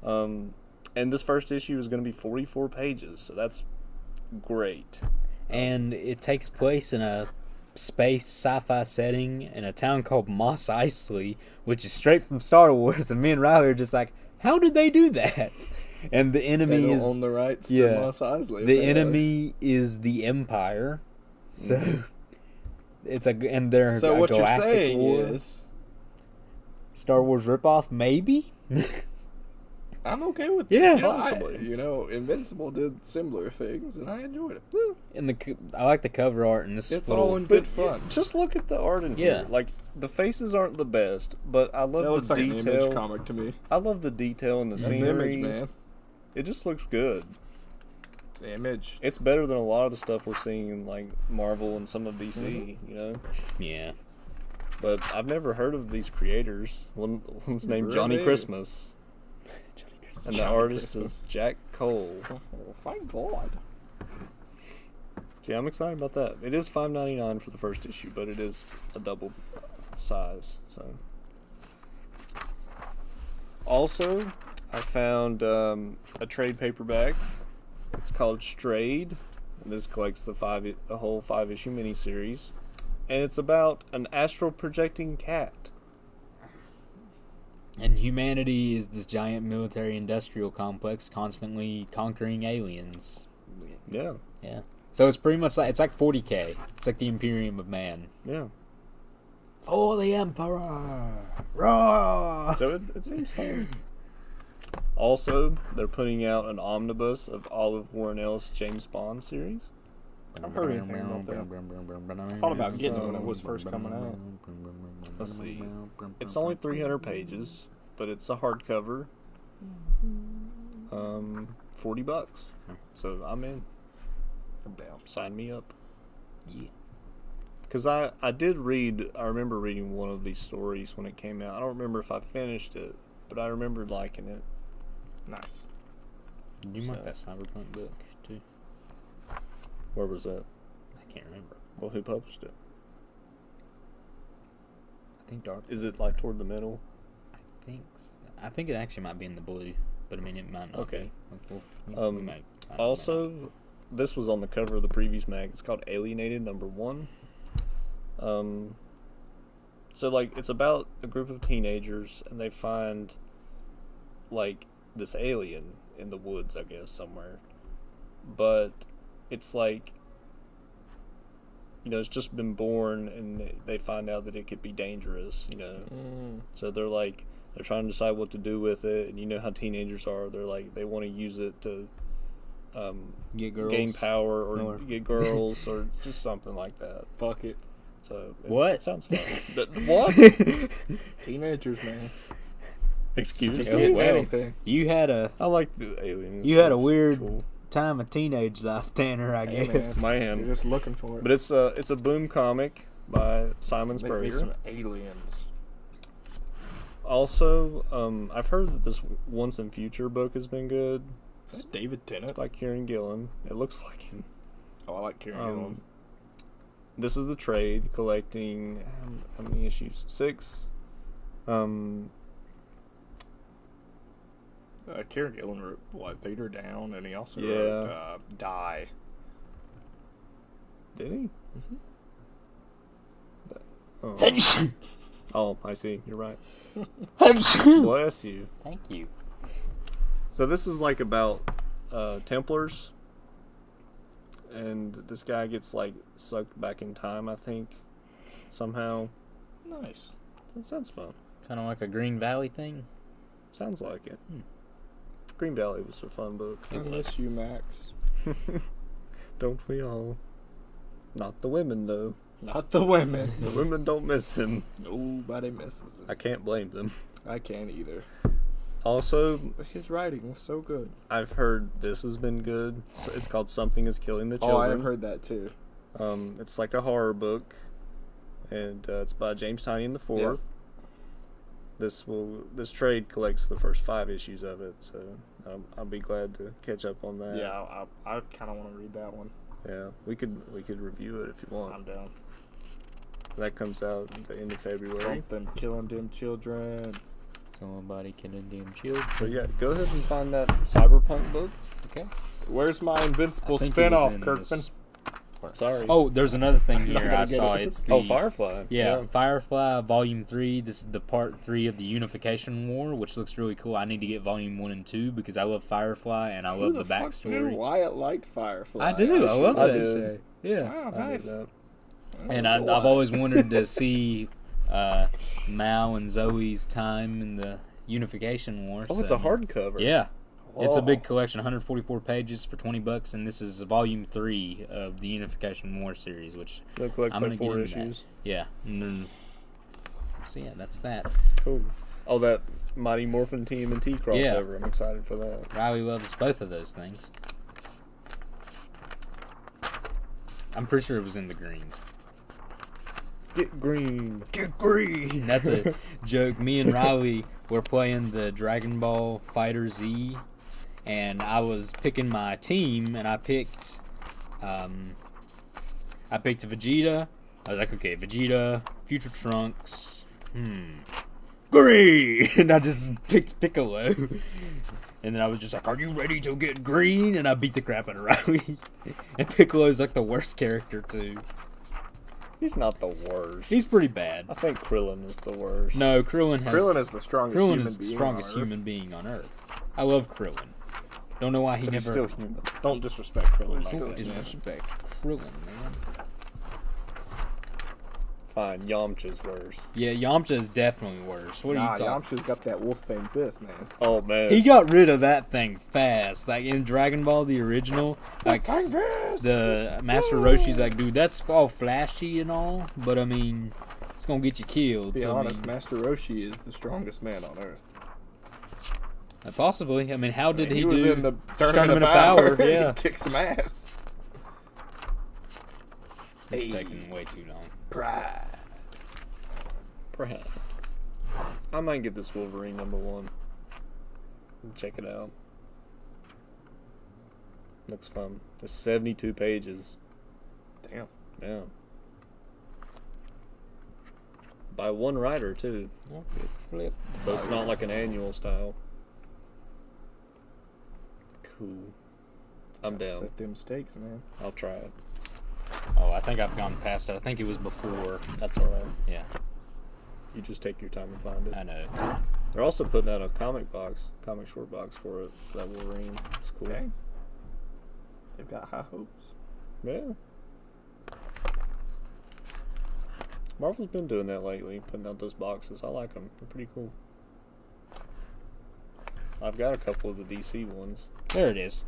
[SPEAKER 1] and this first issue is going to be 44 pages, so that's great.
[SPEAKER 3] And it takes place in a space sci-fi setting in a town called Mos Eisley, which is straight from Star Wars. And me and Riley are just like, how did they do that? And the
[SPEAKER 2] They
[SPEAKER 3] enemy
[SPEAKER 2] don't
[SPEAKER 3] is
[SPEAKER 2] own the rights
[SPEAKER 3] yeah.
[SPEAKER 2] to Mos Eisley.
[SPEAKER 3] the
[SPEAKER 2] apparently.
[SPEAKER 3] enemy is the Empire. So it's and they're
[SPEAKER 2] So
[SPEAKER 3] a
[SPEAKER 2] what you're
[SPEAKER 3] galactic
[SPEAKER 2] saying
[SPEAKER 3] war.
[SPEAKER 2] is,
[SPEAKER 3] Star Wars ripoff, maybe.
[SPEAKER 2] I'm okay with
[SPEAKER 3] Yeah.
[SPEAKER 2] this.
[SPEAKER 1] Possibly.
[SPEAKER 2] Invincible did similar things, and I enjoyed it.
[SPEAKER 3] And I like the cover art and this.
[SPEAKER 2] It's
[SPEAKER 3] little-
[SPEAKER 2] all in good fun.
[SPEAKER 1] Just look at the art in
[SPEAKER 3] Yeah.
[SPEAKER 1] here. Like, the faces aren't the best, but I
[SPEAKER 2] That
[SPEAKER 1] love
[SPEAKER 2] looks
[SPEAKER 1] the
[SPEAKER 2] like an
[SPEAKER 1] detail.
[SPEAKER 2] Image comic to me.
[SPEAKER 1] I love the detail in the
[SPEAKER 2] It's
[SPEAKER 1] scenery.
[SPEAKER 2] Image, man.
[SPEAKER 1] It just looks good.
[SPEAKER 2] It's Image.
[SPEAKER 1] It's better than a lot of the stuff we're seeing in like Marvel and some of DC,
[SPEAKER 2] Mm-hmm.
[SPEAKER 1] you know.
[SPEAKER 3] Yeah.
[SPEAKER 1] But I've never heard of these creators. One's named
[SPEAKER 2] Really?
[SPEAKER 1] Johnny Christmas, and the
[SPEAKER 2] Johnny
[SPEAKER 1] artist
[SPEAKER 2] Christmas.
[SPEAKER 1] is Jack Cole.
[SPEAKER 2] Oh, thank God.
[SPEAKER 1] See, I'm excited about that. It is $5.99 for the first issue, but it is a double size. So, also, I found a trade paperback. It's called Strayed, and this collects the whole 5-issue miniseries, and it's about an astral projecting cat.
[SPEAKER 3] And humanity is this giant military-industrial complex constantly conquering aliens.
[SPEAKER 1] Yeah,
[SPEAKER 3] Yeah. So it's pretty much like 40K. It's like the Imperium of Man.
[SPEAKER 1] yeah.
[SPEAKER 3] For the Emperor! Roar!
[SPEAKER 1] So it seems fun. Also, they're putting out an omnibus of Olive Warrenell's James Bond series.
[SPEAKER 2] I've heard anything about that. I thought about getting it when it was first coming out.
[SPEAKER 1] Let's see. It's only 300 pages, but it's a hardcover. $40. So I'm in.
[SPEAKER 2] I'm down.
[SPEAKER 1] Sign me up.
[SPEAKER 3] Yeah.
[SPEAKER 1] Because I remember reading one of these stories when it came out. I don't remember if I finished it, but I remember liking it.
[SPEAKER 2] Nice.
[SPEAKER 3] Did you mark
[SPEAKER 1] So-
[SPEAKER 3] that Cyberpunk book too?
[SPEAKER 1] Where was that?
[SPEAKER 3] I can't remember.
[SPEAKER 1] Well, who published it?
[SPEAKER 3] I think Dark.
[SPEAKER 1] Is it like toward the middle?
[SPEAKER 3] I think it actually might be in the blue, but I mean it might not.
[SPEAKER 1] Okay.
[SPEAKER 3] Be. We
[SPEAKER 1] Um,
[SPEAKER 3] might- I don't know.
[SPEAKER 1] Also, this was on the cover of the previews mag. It's called Alienated #1. So like it's about a group of teenagers and they find like this alien in the woods, I guess, somewhere. But it's like, you know, it's just been born and they find out that it could be dangerous, you know. So they're trying to decide what to do with it, and you know how teenagers are. They're like, they want to use it to
[SPEAKER 3] Get girls.
[SPEAKER 1] gain power or
[SPEAKER 3] Or-
[SPEAKER 1] get girls or just something like that.
[SPEAKER 2] Fuck it.
[SPEAKER 1] So
[SPEAKER 3] What?
[SPEAKER 1] It sounds fun. What?
[SPEAKER 2] Teenagers, man.
[SPEAKER 1] Excuse
[SPEAKER 2] Just
[SPEAKER 3] Oh,
[SPEAKER 1] me.
[SPEAKER 2] do
[SPEAKER 3] well.
[SPEAKER 2] anything.
[SPEAKER 3] You had a
[SPEAKER 1] I like the aliens.
[SPEAKER 3] You had a weird
[SPEAKER 1] Cool.
[SPEAKER 3] time of teenage life, Tanner. I
[SPEAKER 2] Hey,
[SPEAKER 3] guess.
[SPEAKER 2] man.
[SPEAKER 1] Man.
[SPEAKER 2] You're just looking for it.
[SPEAKER 1] But it's a Boom comic by Simon
[SPEAKER 2] Make me
[SPEAKER 1] Spurrier.
[SPEAKER 2] some aliens.
[SPEAKER 1] Also, I've heard that this Once and Future book has been good.
[SPEAKER 2] Is that David Tennant?
[SPEAKER 1] By Kieran Gillen. It looks like him.
[SPEAKER 2] Oh, I like Kieran Gillen.
[SPEAKER 1] This is the trade collecting how many issues? 6.
[SPEAKER 2] Kieran Gillen wrote, what, Vader Down, and he also
[SPEAKER 1] Yeah.
[SPEAKER 2] wrote Die.
[SPEAKER 1] Did he?
[SPEAKER 3] Thank
[SPEAKER 1] Oh, I see. You're right. Bless you.
[SPEAKER 3] you.
[SPEAKER 1] So this is like about Templars, and this guy gets like sucked back in time, I think, somehow.
[SPEAKER 2] Nice.
[SPEAKER 1] That sounds fun.
[SPEAKER 3] Kind of like a Green Valley thing.
[SPEAKER 1] Sounds like it. Green Valley was a fun book.
[SPEAKER 2] I miss you, Max.
[SPEAKER 1] Don't we all? Not the women though.
[SPEAKER 2] Not the women.
[SPEAKER 1] The women don't miss him.
[SPEAKER 2] Nobody misses
[SPEAKER 1] I
[SPEAKER 2] it.
[SPEAKER 1] can't blame them.
[SPEAKER 2] I can't either.
[SPEAKER 1] Also,
[SPEAKER 2] But his writing was so good.
[SPEAKER 1] I've heard this has been good. It's called Something Is Killing the
[SPEAKER 2] Oh, I
[SPEAKER 1] Children.
[SPEAKER 2] have heard that too.
[SPEAKER 1] It's like a horror book, and it's by James Tynion the Fourth. This trade collects the first 5 issues of it, so I'll be glad to catch up on that.
[SPEAKER 2] Yeah, I kind of want to read that one.
[SPEAKER 1] Yeah, we could review it if you want.
[SPEAKER 2] I'm down.
[SPEAKER 1] That comes out at the end of February.
[SPEAKER 2] Something killing them children.
[SPEAKER 3] Somebody killing them children.
[SPEAKER 1] So yeah, go ahead and find that Cyberpunk book.
[SPEAKER 3] Okay.
[SPEAKER 2] Where's my Invincible
[SPEAKER 3] I think it was
[SPEAKER 2] spinoff,
[SPEAKER 3] in
[SPEAKER 2] Kirkman?
[SPEAKER 3] this-
[SPEAKER 1] Sorry.
[SPEAKER 3] Oh, there's another thing
[SPEAKER 2] I'm not
[SPEAKER 3] here
[SPEAKER 2] gonna
[SPEAKER 3] I
[SPEAKER 2] get
[SPEAKER 3] saw.
[SPEAKER 2] it.
[SPEAKER 3] It's the
[SPEAKER 1] Oh, Firefly.
[SPEAKER 3] Yeah, Firefly Volume 3. This is the Part 3 of the Unification War, which looks really cool. I need to get Volume 1 and 2 because I love Firefly and I love the
[SPEAKER 2] Fuck knew
[SPEAKER 3] backstory.
[SPEAKER 2] Wyatt liked Firefly.
[SPEAKER 3] I do. I love
[SPEAKER 1] I
[SPEAKER 3] that
[SPEAKER 1] did.
[SPEAKER 3] show. Yeah.
[SPEAKER 2] Wow,
[SPEAKER 1] I knew
[SPEAKER 2] nice.
[SPEAKER 1] that.
[SPEAKER 3] And I've always wanted to see Mal and Zoe's time in the Unification War.
[SPEAKER 1] Oh, it's
[SPEAKER 3] so-
[SPEAKER 1] a hardcover.
[SPEAKER 3] Yeah. It's a big
[SPEAKER 1] Whoa.
[SPEAKER 3] collection, 144 pages for $20, and this is Volume 3 of the Unification War series, which
[SPEAKER 1] It collects
[SPEAKER 3] I'm
[SPEAKER 1] like
[SPEAKER 3] gonna
[SPEAKER 1] 4
[SPEAKER 3] get into that.
[SPEAKER 1] issues.
[SPEAKER 3] Yeah. And then, so yeah, that's that.
[SPEAKER 1] Cool. Oh, that Mighty Morphin TMNT crossover. I'm excited for that.
[SPEAKER 3] Riley loves both of those things. I'm pretty sure it was in the green.
[SPEAKER 1] Get green.
[SPEAKER 3] Get green! That's a joke. Me and Riley were playing the Dragon Ball Fighter Z, and I was picking my team, and I picked Vegeta. I was like, okay, Vegeta, Future Trunks, green! And I just picked Piccolo. And then I was just like, are you ready to get green? And I beat the crap out of Riley. And Piccolo's like the worst character, too.
[SPEAKER 1] He's not the worst.
[SPEAKER 3] He's pretty bad.
[SPEAKER 1] I think Krillin is the worst.
[SPEAKER 3] No, Krillin
[SPEAKER 2] Is the strongest
[SPEAKER 3] Krillin
[SPEAKER 2] human
[SPEAKER 3] is the
[SPEAKER 2] being
[SPEAKER 3] strongest
[SPEAKER 2] on Earth.
[SPEAKER 3] human being on Earth. I love Krillin. Don't know why he
[SPEAKER 1] But he's
[SPEAKER 3] never.
[SPEAKER 1] still human.
[SPEAKER 2] Don't disrespect Krillin like
[SPEAKER 3] Don't
[SPEAKER 2] that, man.
[SPEAKER 3] disrespect Krillin, man.
[SPEAKER 1] Fine, Yamcha's worse.
[SPEAKER 3] Yeah, Yamcha is definitely worse. What
[SPEAKER 2] Nah,
[SPEAKER 3] are you talking?
[SPEAKER 2] Yamcha's got that wolf fang fist, man.
[SPEAKER 1] Oh man.
[SPEAKER 3] He got rid of that thing fast. Like in Dragon Ball, the original, like
[SPEAKER 2] Fang fist!
[SPEAKER 3] the Master Roshi's like, dude, that's all flashy and all, but I mean, it's gonna get you killed.
[SPEAKER 2] To be
[SPEAKER 3] so, I
[SPEAKER 2] honest,
[SPEAKER 3] mean,
[SPEAKER 2] Master Roshi is the strongest man on Earth.
[SPEAKER 3] possibly. I mean, how did he
[SPEAKER 2] was
[SPEAKER 3] do?
[SPEAKER 2] in the
[SPEAKER 3] Tournament of Power,
[SPEAKER 2] He
[SPEAKER 3] yeah.
[SPEAKER 2] kicked some ass.
[SPEAKER 3] It's
[SPEAKER 2] Hey.
[SPEAKER 3] taking way too long.
[SPEAKER 2] Pride.
[SPEAKER 1] Perhaps. I might get this Wolverine #1. Check it out. Looks fun. It's 72 pages.
[SPEAKER 2] Damn.
[SPEAKER 1] Yeah. By one writer, too.
[SPEAKER 3] Okay, flip.
[SPEAKER 1] So it's not like an annual style. Cool. I'm down.
[SPEAKER 2] Set them stakes, man.
[SPEAKER 1] I'll try it.
[SPEAKER 3] Oh, I think I've gone past it. I think it was before.
[SPEAKER 1] That's alright.
[SPEAKER 3] Yeah,
[SPEAKER 1] You just take your time and find it.
[SPEAKER 3] I know.
[SPEAKER 1] They're also putting out a comic short box for it. That Wolverine. It's cool.
[SPEAKER 2] Okay. They've got high hopes.
[SPEAKER 1] Yeah. Marvel's been doing that lately, putting out those boxes. I like them. They're pretty cool. I've got a couple of the DC ones.
[SPEAKER 3] There it is.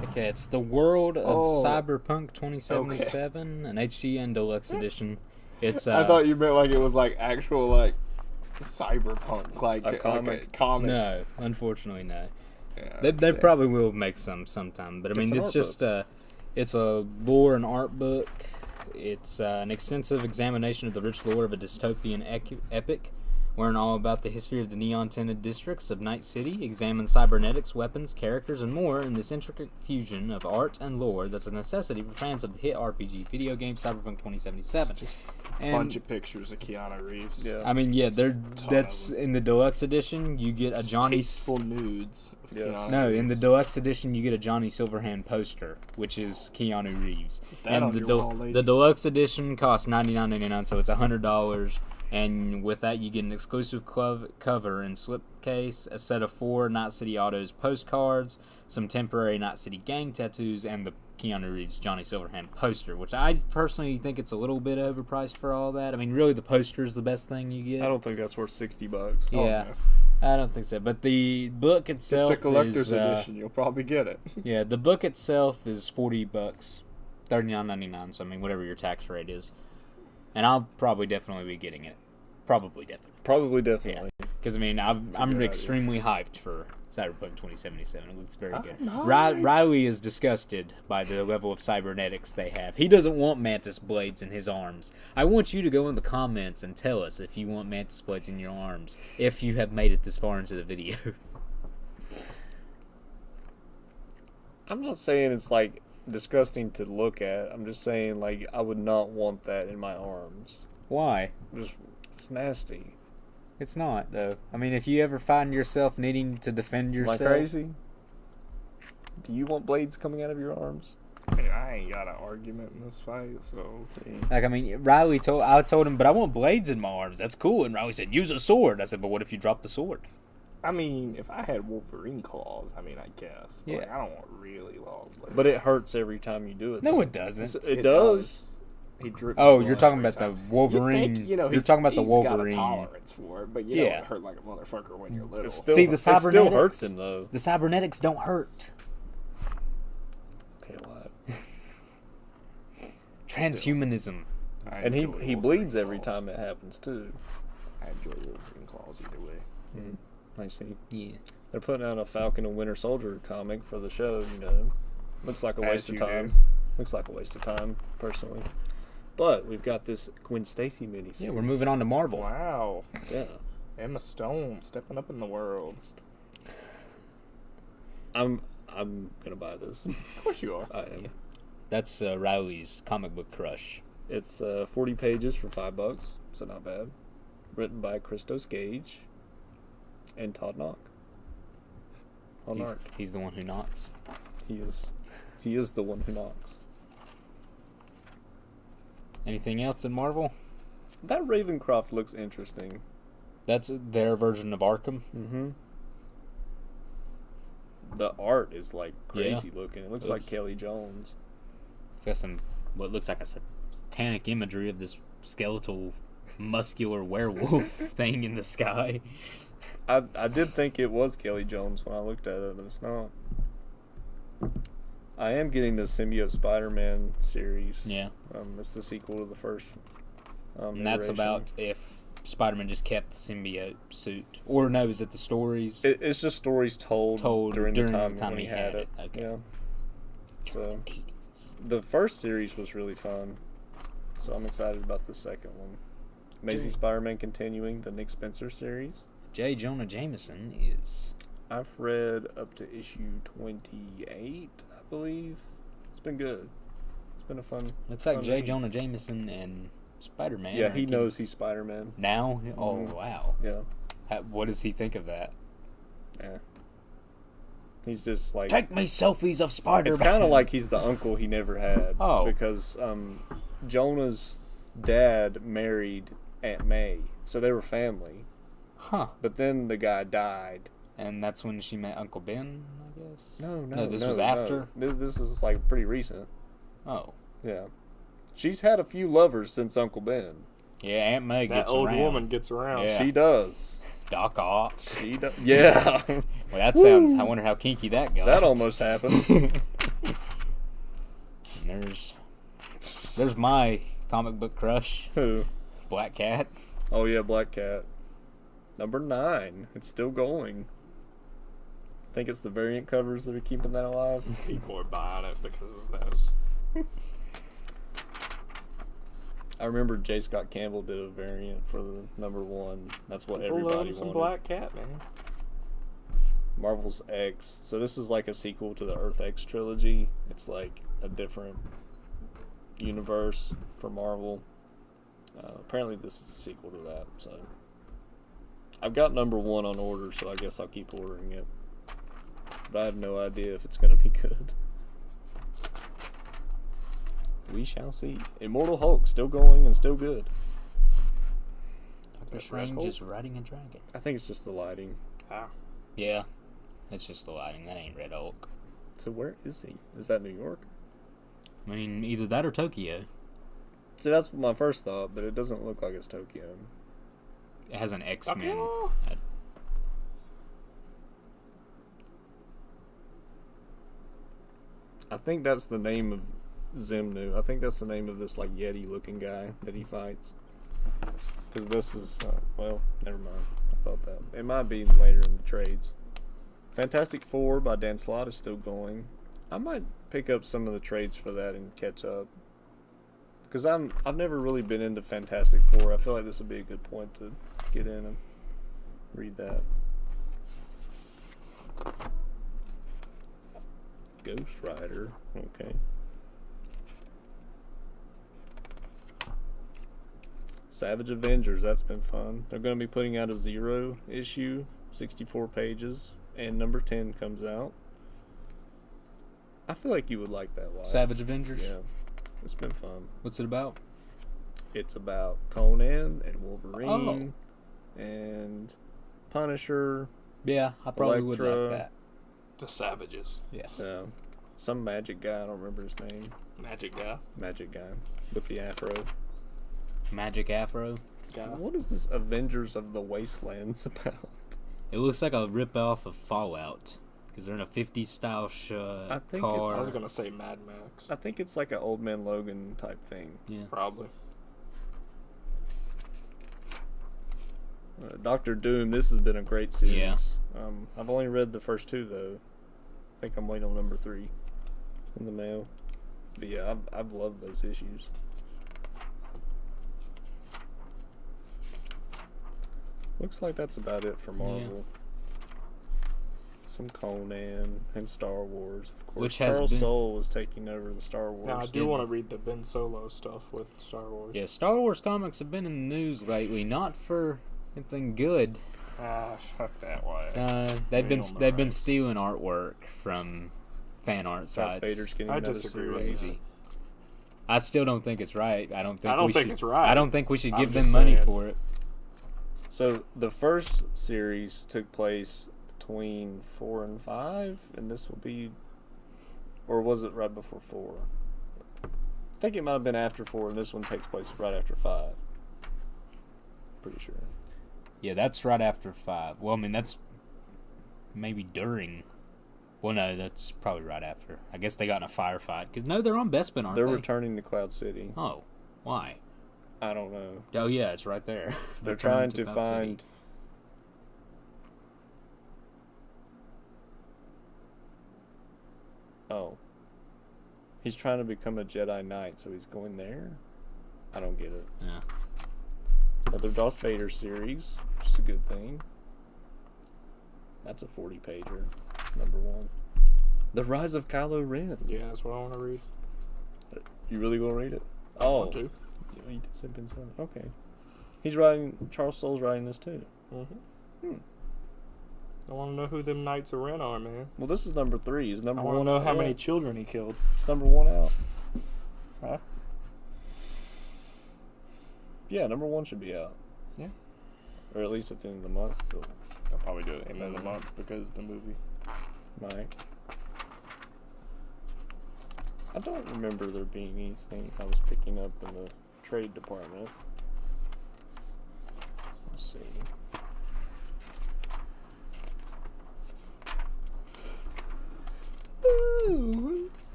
[SPEAKER 3] Okay, it's The World of
[SPEAKER 2] Oh.
[SPEAKER 3] Cyberpunk 2077, an HGN Deluxe Edition. It's
[SPEAKER 2] I thought you meant like it was like actual like cyberpunk, like
[SPEAKER 1] A comic?
[SPEAKER 2] Like a comic.
[SPEAKER 3] no, unfortunately no.
[SPEAKER 2] Yeah,
[SPEAKER 3] They
[SPEAKER 2] sad.
[SPEAKER 3] probably will make some sometime, but I
[SPEAKER 1] It's
[SPEAKER 3] mean
[SPEAKER 1] an
[SPEAKER 3] it's
[SPEAKER 1] art
[SPEAKER 3] just it's a lore and art book. It's an extensive examination of the rich lore of a dystopian epic. Learn all about the history of the neon-tinted districts of Night City, examine cybernetics, weapons, characters, and more in this intricate fusion of art and lore that's a necessity for fans of the hit RPG video game Cyberpunk 2077. And
[SPEAKER 2] Bunch of pictures of Keanu Reeves.
[SPEAKER 1] Yeah.
[SPEAKER 3] I mean, yeah,
[SPEAKER 2] Ton
[SPEAKER 3] that's
[SPEAKER 2] of
[SPEAKER 3] in the deluxe edition. You get a Johnny.
[SPEAKER 2] Tasteful nudes. Of
[SPEAKER 1] Yes.
[SPEAKER 2] Keanu
[SPEAKER 3] No, in the
[SPEAKER 2] Reeves.
[SPEAKER 3] deluxe edition, you get a Johnny Silverhand poster, which is Keanu Reeves.
[SPEAKER 2] That
[SPEAKER 3] and
[SPEAKER 2] on
[SPEAKER 3] the
[SPEAKER 2] your wall,
[SPEAKER 3] the
[SPEAKER 2] ladies.
[SPEAKER 3] deluxe edition costs $99.99, so it's $100. And with that, you get an exclusive cover and slipcase, a set of 4 Night City Autos postcards, some temporary Night City gang tattoos, and the Keanu Reeves Johnny Silverhand poster, which I personally think it's a little bit overpriced for all that. I mean, really, the poster is the best thing you get.
[SPEAKER 1] I don't think that's worth $60.
[SPEAKER 2] Oh,
[SPEAKER 3] Yeah,
[SPEAKER 2] no.
[SPEAKER 3] I don't think so. But the book itself
[SPEAKER 2] The collector's
[SPEAKER 3] is
[SPEAKER 2] edition, you'll probably get it.
[SPEAKER 3] yeah, the book itself is $40, $39.99. So I mean, whatever your tax rate is, and I'll probably definitely be getting it. Probably
[SPEAKER 1] Definitely.
[SPEAKER 3] because I mean I'm
[SPEAKER 2] good idea.
[SPEAKER 3] extremely hyped for Cyberpunk 2077. It looks very good.
[SPEAKER 2] I'm
[SPEAKER 3] Riley is disgusted by the level of cybernetics they have. He doesn't want mantis blades in his arms. I want you to go in the comments and tell us if you want mantis blades in your arms. If you have made it this far into the video.
[SPEAKER 1] I'm not saying it's like disgusting to look at. I'm just saying like I would not want that in my arms.
[SPEAKER 3] Why?
[SPEAKER 1] It's nasty.
[SPEAKER 3] It's not, though. I mean, if you ever find yourself needing to defend
[SPEAKER 1] Am I
[SPEAKER 3] yourself...
[SPEAKER 1] crazy? Do you want blades coming out of your arms?
[SPEAKER 2] I mean, I ain't got an argument in this fight, so.
[SPEAKER 3] Like, I mean, I told him, but I want blades in my arms. That's cool. And Riley said, use a sword. I said, but what if you drop the sword?
[SPEAKER 2] I mean, if I had Wolverine claws, I mean, I guess. But
[SPEAKER 3] Yeah.
[SPEAKER 2] like, I don't want really long blades.
[SPEAKER 1] But it hurts every time you do it.
[SPEAKER 3] No,
[SPEAKER 1] though.
[SPEAKER 3] it doesn't.
[SPEAKER 1] It does.
[SPEAKER 2] He drips
[SPEAKER 3] Oh,
[SPEAKER 2] blood
[SPEAKER 3] you're talking
[SPEAKER 2] every
[SPEAKER 3] about the
[SPEAKER 2] time.
[SPEAKER 3] Wolverine.
[SPEAKER 2] You think, you know,
[SPEAKER 3] you're talking about the
[SPEAKER 2] he's
[SPEAKER 3] Wolverine.
[SPEAKER 2] got a tolerance for it, but you know,
[SPEAKER 3] Yeah.
[SPEAKER 2] it hurt like a motherfucker when you're little.
[SPEAKER 1] It still,
[SPEAKER 3] See, the
[SPEAKER 1] it still
[SPEAKER 3] cybernetics-
[SPEAKER 1] hurts him though.
[SPEAKER 3] The cybernetics don't hurt.
[SPEAKER 1] Okay, what?
[SPEAKER 3] Transhumanism.
[SPEAKER 2] I
[SPEAKER 1] And he
[SPEAKER 2] enjoy
[SPEAKER 1] he
[SPEAKER 2] Wolverine
[SPEAKER 1] bleeds every
[SPEAKER 2] claws.
[SPEAKER 1] time it happens too.
[SPEAKER 2] I enjoy Wolverine claws either way.
[SPEAKER 1] I see.
[SPEAKER 3] Yeah.
[SPEAKER 1] They're putting out a Falcon and Winter Soldier comic for the show. You know, looks like a
[SPEAKER 2] As
[SPEAKER 1] waste of
[SPEAKER 2] you
[SPEAKER 1] time.
[SPEAKER 2] do.
[SPEAKER 1] Looks like a waste of time, personally. But we've got this Gwen Stacy miniseries.
[SPEAKER 3] Yeah, we're moving on to Marvel.
[SPEAKER 2] Wow.
[SPEAKER 1] Yeah,
[SPEAKER 2] Emma Stone stepping up in the world.
[SPEAKER 1] I'm gonna buy this.
[SPEAKER 2] Of course you are.
[SPEAKER 1] I am.
[SPEAKER 3] That's Riley's comic book crush.
[SPEAKER 1] It's 40 pages for $5, so not bad. Written by Christos Gage and Todd Knock. On art.
[SPEAKER 3] He's the one who knocks.
[SPEAKER 1] He is the one who knocks.
[SPEAKER 3] Anything else in Marvel?
[SPEAKER 1] That Ravencroft looks interesting.
[SPEAKER 3] That's their version of Arkham.
[SPEAKER 1] Mm-hmm. The art is like crazy looking. It looks like
[SPEAKER 3] It's-
[SPEAKER 1] Kelly Jones.
[SPEAKER 3] It's got some what looks like a satanic imagery of this skeletal, muscular werewolf thing in the sky.
[SPEAKER 1] I did think it was Kelly Jones when I looked at it, but it's not. I am getting the Symbiote Spider-Man series.
[SPEAKER 3] Yeah,
[SPEAKER 1] It's the sequel to the first.
[SPEAKER 3] and that's
[SPEAKER 1] iteration.
[SPEAKER 3] about if Spider-Man just kept the symbiote suit, or no, is it the stories?
[SPEAKER 1] It's just stories told during the time when
[SPEAKER 3] he
[SPEAKER 1] he had it.
[SPEAKER 3] Okay.
[SPEAKER 1] Yeah. So
[SPEAKER 3] 80s.
[SPEAKER 1] the first series was really fun. So I'm excited about the second one. Amazing Spider-Man continuing the Nick Spencer series.
[SPEAKER 3] J. Jonah Jameson is.
[SPEAKER 1] I've read up to issue 28, I believe. It's been good. It's been a fun.
[SPEAKER 3] Looks like
[SPEAKER 1] fun
[SPEAKER 3] J.
[SPEAKER 1] read.
[SPEAKER 3] Jonah Jameson and Spider-Man.
[SPEAKER 1] Yeah,
[SPEAKER 3] are
[SPEAKER 1] he
[SPEAKER 3] keep-
[SPEAKER 1] knows he's Spider-Man.
[SPEAKER 3] Now? Oh,
[SPEAKER 1] Mhm.
[SPEAKER 3] wow.
[SPEAKER 1] Yeah.
[SPEAKER 3] What does he think of that?
[SPEAKER 1] Yeah. He's just like.
[SPEAKER 3] Take me selfies of Spider-Man.
[SPEAKER 1] It's kind of like he's the uncle he never had.
[SPEAKER 3] Oh.
[SPEAKER 1] Because Jonah's dad married Aunt May, so they were family.
[SPEAKER 3] Huh.
[SPEAKER 1] But then the guy died.
[SPEAKER 3] And that's when she met Uncle Ben, I guess?
[SPEAKER 1] No,
[SPEAKER 3] this was after?
[SPEAKER 1] This is like pretty recent.
[SPEAKER 3] Oh.
[SPEAKER 1] Yeah. She's had a few lovers since Uncle Ben.
[SPEAKER 3] Yeah, Aunt May
[SPEAKER 2] That
[SPEAKER 3] gets
[SPEAKER 2] old
[SPEAKER 3] around.
[SPEAKER 2] woman gets around.
[SPEAKER 3] Yeah.
[SPEAKER 1] She does.
[SPEAKER 3] Doc Ock.
[SPEAKER 1] She does. Yeah.
[SPEAKER 3] Well, that sounds... I wonder how kinky that got.
[SPEAKER 1] That almost happened.
[SPEAKER 3] And there's my comic book crush,
[SPEAKER 1] Who?
[SPEAKER 3] Black Cat.
[SPEAKER 1] Oh, yeah, Black Cat. Number 9. It's still going. I think it's the variant covers that are keeping that alive.
[SPEAKER 2] People are buying it because of those.
[SPEAKER 1] I remember J. Scott Campbell did a variant for the number 1. That's what
[SPEAKER 2] People
[SPEAKER 1] everybody
[SPEAKER 2] love some
[SPEAKER 1] wanted.
[SPEAKER 2] Black Cat, man.
[SPEAKER 1] Marvel's X. So this is like a sequel to the Earth X trilogy. It's like a different universe for Marvel. Apparently this is a sequel to that. So I've got number 1 on order, so I guess I'll keep ordering it. But I have no idea if it's going to be good. We shall see. Immortal Hulk still going and still good.
[SPEAKER 3] Doctor
[SPEAKER 2] Red
[SPEAKER 3] Strange
[SPEAKER 2] Hulk?
[SPEAKER 3] is riding a dragon.
[SPEAKER 1] I think it's just the lighting.
[SPEAKER 2] Ah.
[SPEAKER 3] Yeah. It's just the lighting. That ain't Red Hulk.
[SPEAKER 1] So where is he? Is that New York?
[SPEAKER 3] I mean, either that or Tokyo.
[SPEAKER 1] See, that's my first thought, but it doesn't look like it's Tokyo.
[SPEAKER 3] It has an X-Men.
[SPEAKER 2] Tokyo?
[SPEAKER 1] I think that's the name of Zemnu. I think that's the name of this like Yeti-looking guy that he fights. Because this is well, never mind. I thought that it might be later in the trades. Fantastic Four by Dan Slott is still going. I might pick up some of the trades for that and catch up. Because I've never really been into Fantastic Four. I feel like this would be a good point to get in and read that. Ghost Rider. Okay. Savage Avengers. That's been fun. They're going to be putting out a 0 issue, 64 pages, and number 10 comes out. I feel like you would like that, Wyatt.
[SPEAKER 3] Savage Avengers?
[SPEAKER 1] Yeah. It's been fun.
[SPEAKER 3] What's it about?
[SPEAKER 1] It's about Conan and Wolverine and Punisher.
[SPEAKER 3] Yeah, I probably would
[SPEAKER 1] Elektra.
[SPEAKER 3] like that.
[SPEAKER 2] The Savages.
[SPEAKER 3] Yeah.
[SPEAKER 1] Some magic guy. I don't remember his name.
[SPEAKER 2] Magic guy.
[SPEAKER 1] Magic guy with the afro.
[SPEAKER 3] Magic Afro.
[SPEAKER 2] Guy.
[SPEAKER 1] What is this Avengers of the Wastelands about?
[SPEAKER 3] It looks like a rip-off of Fallout. Because they're in a 50s style
[SPEAKER 1] I think
[SPEAKER 3] car.
[SPEAKER 2] I was gonna say Mad Max.
[SPEAKER 1] I think it's like an Old Man Logan type thing.
[SPEAKER 3] Yeah.
[SPEAKER 2] Probably.
[SPEAKER 1] Doctor Doom. This has been a great series. I've only read the first 2 though. I think I'm waiting on number 3 in the mail. But yeah, I've loved those issues. Looks like that's about it for Marvel. Some Conan and Star Wars, of course.
[SPEAKER 3] Which has
[SPEAKER 1] Charles
[SPEAKER 3] been-
[SPEAKER 1] Soule was taking over the Star Wars.
[SPEAKER 2] Now I do
[SPEAKER 3] didn't-
[SPEAKER 2] want to read the Ben Solo stuff with Star Wars.
[SPEAKER 3] Yeah, Star Wars comics have been in the news lately. Not for anything good.
[SPEAKER 2] Ah, fuck that way.
[SPEAKER 3] They've been
[SPEAKER 2] Real
[SPEAKER 3] they've been
[SPEAKER 2] nice.
[SPEAKER 3] stealing artwork from fan art
[SPEAKER 1] Darth
[SPEAKER 3] sites.
[SPEAKER 1] Vader's getting
[SPEAKER 2] I
[SPEAKER 1] another
[SPEAKER 2] disagree with
[SPEAKER 1] series.
[SPEAKER 2] that.
[SPEAKER 3] I still don't think it's right. I don't think.
[SPEAKER 2] I don't
[SPEAKER 3] we
[SPEAKER 2] think
[SPEAKER 3] should,
[SPEAKER 2] it's right.
[SPEAKER 3] I don't think we should
[SPEAKER 2] I'm
[SPEAKER 3] give them
[SPEAKER 2] just
[SPEAKER 3] money
[SPEAKER 2] saying.
[SPEAKER 3] for it.
[SPEAKER 1] So the first series took place between 4 and 5, and this will be, or was it right before 4? I think it might have been after 4, and this one takes place right after 5. Pretty sure.
[SPEAKER 3] Yeah, that's right after 5. Well, I mean that's maybe during. Well, no, that's probably right after. I guess they got in a firefight. Because, no, they're on Bespin, aren't
[SPEAKER 1] They're
[SPEAKER 3] they?
[SPEAKER 1] returning to Cloud City.
[SPEAKER 3] Oh, why?
[SPEAKER 1] I don't know.
[SPEAKER 3] Oh, yeah, it's right there.
[SPEAKER 1] They're
[SPEAKER 3] Return
[SPEAKER 1] trying to
[SPEAKER 3] Cloud City.
[SPEAKER 1] find. Oh. He's trying to become a Jedi Knight, so he's going there? I don't get it.
[SPEAKER 3] Yeah.
[SPEAKER 1] Another Darth Vader series, which is a good thing. That's a 40-pager. Number 1. The Rise of Kylo Ren.
[SPEAKER 2] Yeah, that's what I want to read.
[SPEAKER 1] You really gonna read it?
[SPEAKER 2] I want to.
[SPEAKER 1] Yeah, you did say Ben Solo. Okay. He's writing. Charles Soule's writing this too.
[SPEAKER 2] Mm-hmm. I want to know who them Knights of Ren are, man.
[SPEAKER 1] Well, this is number 3. Is number
[SPEAKER 2] I
[SPEAKER 1] 1
[SPEAKER 2] want to know
[SPEAKER 1] out
[SPEAKER 2] how
[SPEAKER 1] yet?
[SPEAKER 2] many children he killed.
[SPEAKER 1] It's number 1 out.
[SPEAKER 2] Huh?
[SPEAKER 1] Yeah, number 1 should be out.
[SPEAKER 2] Yeah.
[SPEAKER 1] Or at least at the end of the month. So
[SPEAKER 2] I'll probably do it in the month because of the movie.
[SPEAKER 1] might. I don't remember there being anything I was picking up in the trade department. Let's see.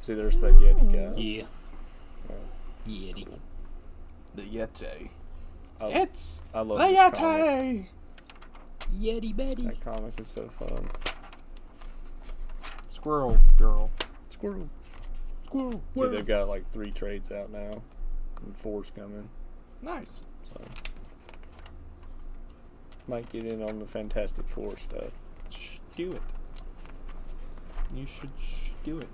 [SPEAKER 1] See, there's that Yeti guy.
[SPEAKER 3] Yeah.
[SPEAKER 1] Oh,
[SPEAKER 3] Yeti.
[SPEAKER 1] cool.
[SPEAKER 2] The Yeti.
[SPEAKER 1] I,
[SPEAKER 2] It's
[SPEAKER 1] I love
[SPEAKER 2] the
[SPEAKER 1] this comic.
[SPEAKER 2] Yeti.
[SPEAKER 3] Yeti Betty.
[SPEAKER 1] That comic is so fun.
[SPEAKER 2] Squirrel girl.
[SPEAKER 1] Squirrel.
[SPEAKER 2] Squirrel.
[SPEAKER 1] See, they've got like 3 trades out now, and 4's coming.
[SPEAKER 2] Nice.
[SPEAKER 1] So might get in on the Fantastic Four stuff.
[SPEAKER 2] Do it. You should do it.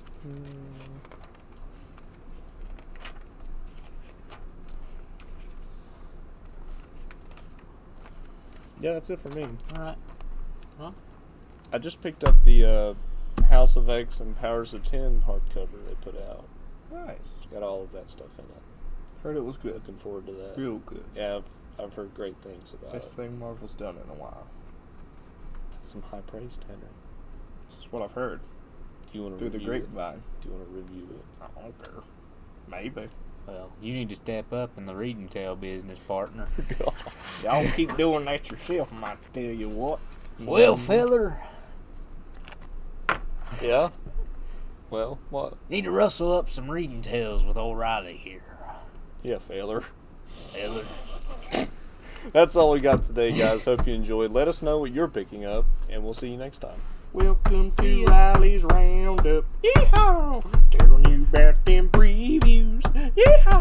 [SPEAKER 1] Yeah, that's it for me.
[SPEAKER 3] Alright.
[SPEAKER 1] I just picked up the House of X and Powers of 10 hardcover they put out.
[SPEAKER 2] Nice.
[SPEAKER 1] It's got all of that stuff in it.
[SPEAKER 2] Heard it was good.
[SPEAKER 1] Looking forward to that.
[SPEAKER 2] Real good.
[SPEAKER 1] Yeah, I've heard great things about
[SPEAKER 2] Best
[SPEAKER 1] it.
[SPEAKER 2] thing Marvel's done in a while.
[SPEAKER 1] That's some high praise, Tanner.
[SPEAKER 2] This is what I've heard
[SPEAKER 1] Do you want to
[SPEAKER 2] through the
[SPEAKER 1] review it?
[SPEAKER 2] grapevine.
[SPEAKER 1] Do you want to review it?
[SPEAKER 2] I don't care. Maybe.
[SPEAKER 3] Well, you need to step up in the reading tale business, partner.
[SPEAKER 2] Y'all keep doing that yourself, I might tell you what.
[SPEAKER 3] Well, feller,
[SPEAKER 1] Yeah? Well, what?
[SPEAKER 3] need to rustle up some reading tales with O'Reilly here.
[SPEAKER 1] Yeah, Failer.
[SPEAKER 3] Feller.
[SPEAKER 1] That's all we got today, guys. Hope you enjoyed. Let us know what you're picking up, and we'll see you next time.
[SPEAKER 2] Welcome to Riley's Roundup. Yeehaw! Telling you about them previews. Yeehaw!